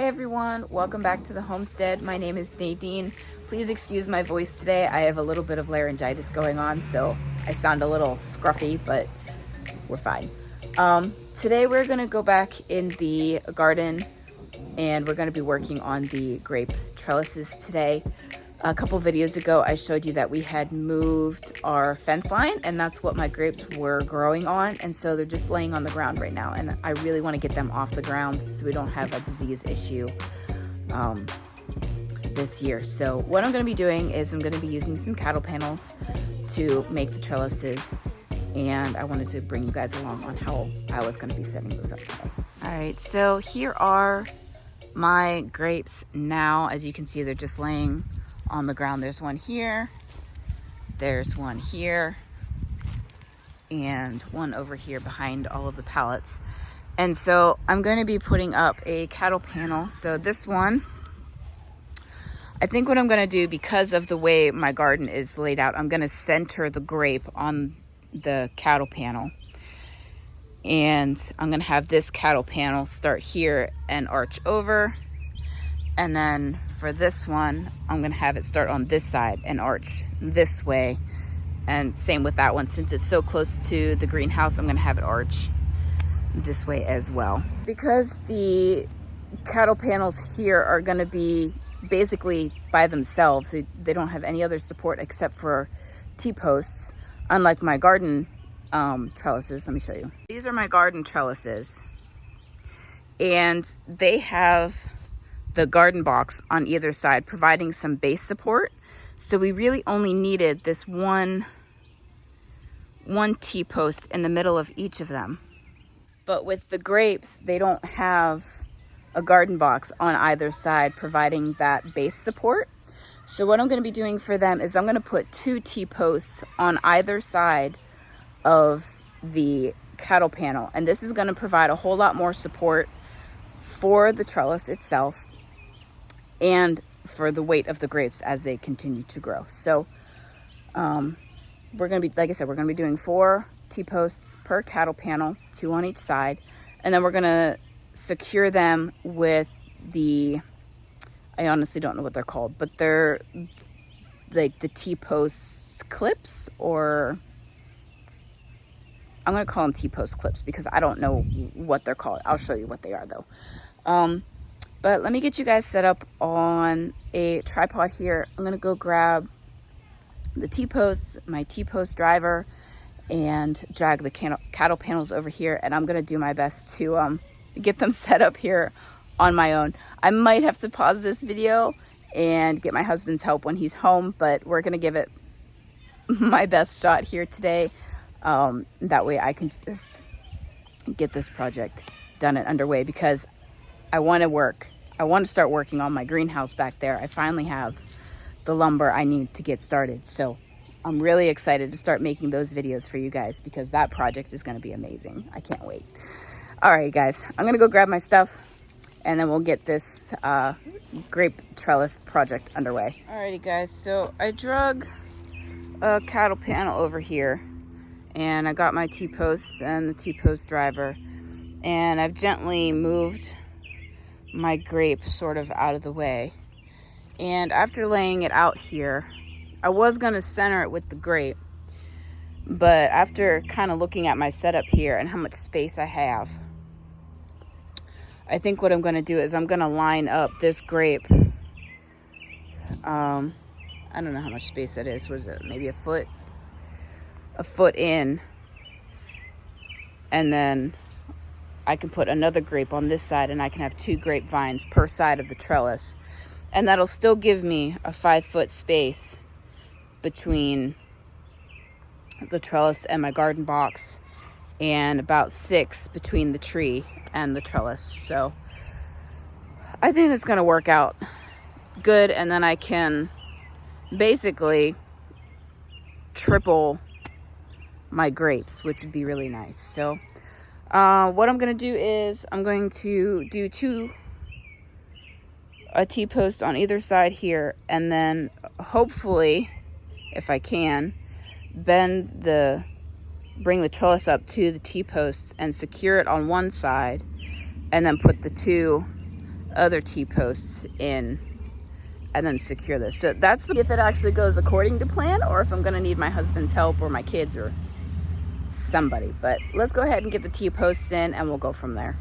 Hey everyone, welcome back to the homestead. My name is Nadine. Please excuse my voice today. I have a little bit of laryngitis going on, so I sound a little scruffy, but we're fine. Today we're gonna go back in the garden and we're gonna be working on the grape trellises today. A couple videos ago, I showed you that we had moved our fence line, and that's what my grapes were growing on. And so they're just laying on the ground right now. And I really want to get them off the ground so we don't have a disease issue this year. So what I'm going to be doing is I'm going to be using some cattle panels to make the trellises. And I wanted to bring you guys along on how I was going to be setting those up today. All right, so here are my grapes now. As you can see, they're just laying on the ground. There's one here, there's one here, and one over here behind all of the pallets. And so I'm going to be putting up a cattle panel. So this one, I think what I'm going to do, because of the way my garden is laid out, I'm going to center the grape on the cattle panel. And I'm going to have this cattle panel start here and arch over. And then for this one, I'm going to have it start on this side and arch this way. And same with that one. Since it's so close to the greenhouse, I'm going to have it arch this way as well. Because the cattle panels here are going to be basically by themselves. They don't have any other support except for T-posts, unlike my garden trellises. Let me show you. These are my garden trellises. And they have the garden box on either side, providing some base support. So we really only needed this one T-post in the middle of each of them. But with the grapes, they don't have a garden box on either side providing that base support. So what I'm going to be doing for them is I'm going to put 2 T-posts on either side of the cattle panel. And this is going to provide a whole lot more support for the trellis itself and for the weight of the grapes as they continue to grow. So we're going to be, like I said, we're going to be doing 4 T-posts per cattle panel, 2 on each side. And then we're going to secure them with the, I honestly don't know what they're called, but they're like the T-post clips, or I'm going to call them T-post clips because I don't know what they're called. I'll show you what they are though. But let me get you guys set up on a tripod here. I'm going to go grab the T-posts, my T-post driver, and drag the cattle panels over here. And I'm going to do my best to get them set up here on my own. I might have to pause this video and get my husband's help when he's home, but we're going to give it my best shot here today. That way I can just get this project done and underway, because I want to start working on my greenhouse back there. I finally have the lumber I need to get started. So I'm really excited to start making those videos for you guys, because that project is going to be amazing. I can't wait. All right, guys, I'm going to go grab my stuff and then we'll get this grape trellis project underway. All righty, guys. So I drug a cattle panel over here and I got my T-posts and the T-post driver, and I've gently moved my grape sort of out of the way. And after laying it out here, I was going to center it with the grape, but after kind of looking at my setup here and how much space I have, I think what I'm going to do is I'm going to line up this grape. I don't know how much space that is. What is it? Maybe a foot in, and then I can put another grape on this side, and I can have 2 grapevines per side of the trellis. And that'll still give me a 5-foot space between the trellis and my garden box, and about 6 between the tree and the trellis. So I think it's going to work out good. And then I can basically triple my grapes, which would be really nice. So what I'm going to do is I'm going to do a T-post on either side here, and then hopefully, if I can, bring the trellis up to the T-posts and secure it on one side, and then put the 2 other T-posts in and then secure this. So that's if it actually goes according to plan, or if I'm gonna need my husband's help or my kids or somebody. But let's go ahead and get the T-posts in and we'll go from there.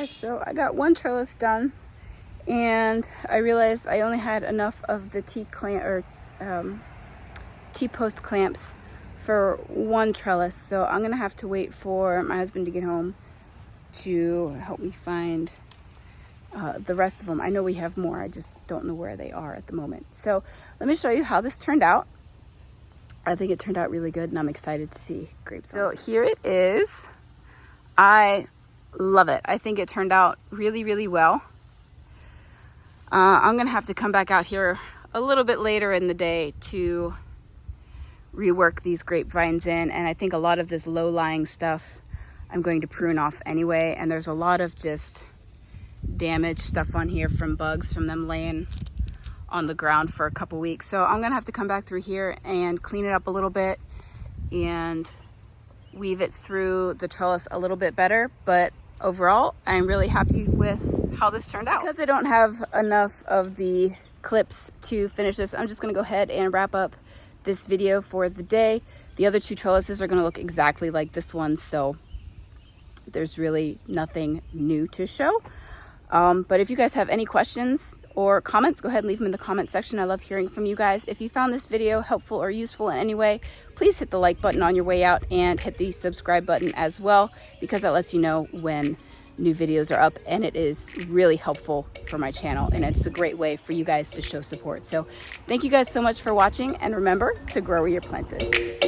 So I got one trellis done, and I realized I only had enough of the T-post clamps for one trellis. So I'm gonna have to wait for my husband to get home to help me find the rest of them. I know we have more, I just don't know where they are at the moment. So let me show you how this turned out. I think it turned out really good, and I'm excited to see grapes. So here it is. I love it. I think it turned out really, really well. I'm gonna have to come back out here a little bit later in the day to rework these grapevines in, and I think a lot of this low-lying stuff I'm going to prune off anyway, and there's a lot of just damage stuff on here from bugs from them laying on the ground for a couple weeks. So I'm gonna have to come back through here and clean it up a little bit and weave it through the trellis a little bit better. But overall, I'm really happy with how this turned out. Because I don't have enough of the clips to finish this, I'm just gonna go ahead and wrap up this video for the day. The other two trellises are gonna look exactly like this one, so there's really nothing new to show. But if you guys have any questions or comments, go ahead and leave them in the comment section. I love hearing from you guys. If you found this video helpful or useful in any way, please hit the like button on your way out and hit the subscribe button as well, because that lets you know when new videos are up, and it is really helpful for my channel, and it's a great way for you guys to show support. So thank you guys so much for watching, and remember to grow where you're planted.